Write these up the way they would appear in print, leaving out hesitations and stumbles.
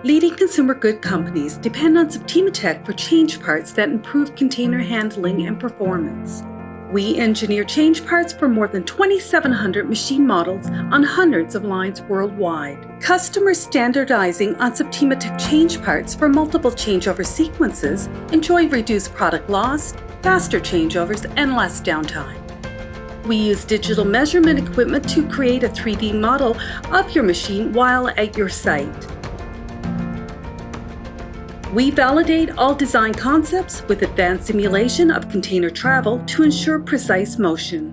Leading consumer good companies depend on Septima Tech for change parts that improve container handling and performance. We engineer change parts for more than 2,700 machine models on hundreds of lines worldwide. Customers standardizing on Septima Tech change parts for multiple changeover sequences enjoy reduced product loss, faster changeovers, and less downtime. We use digital measurement equipment to create a 3D model of your machine while at your site. We validate all design concepts with advanced simulation of container travel to ensure precise motion.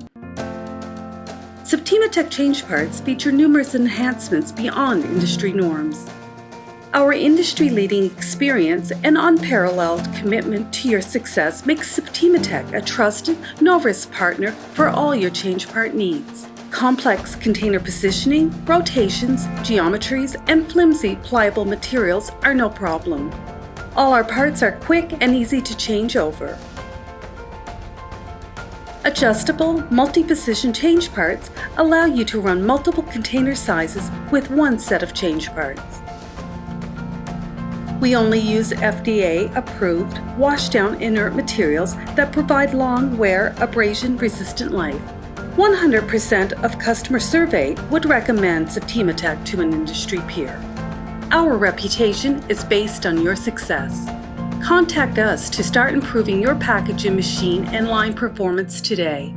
Septima Tech change parts feature numerous enhancements beyond industry norms. Our industry-leading experience and unparalleled commitment to your success makes Septima Tech a trusted, no-risk partner for all your change part needs. Complex container positioning, rotations, geometries, and flimsy, pliable materials are no problem. All our parts are quick and easy to change over. Adjustable, multi-position change parts allow you to run multiple container sizes with one set of change parts. We only use FDA-approved, wash-down inert materials that provide long wear, abrasion-resistant life. 100% of customers surveyed would recommend Septima Tech to an industry peer. Our reputation is based on your success. Contact us to start improving your packaging machine and line performance today.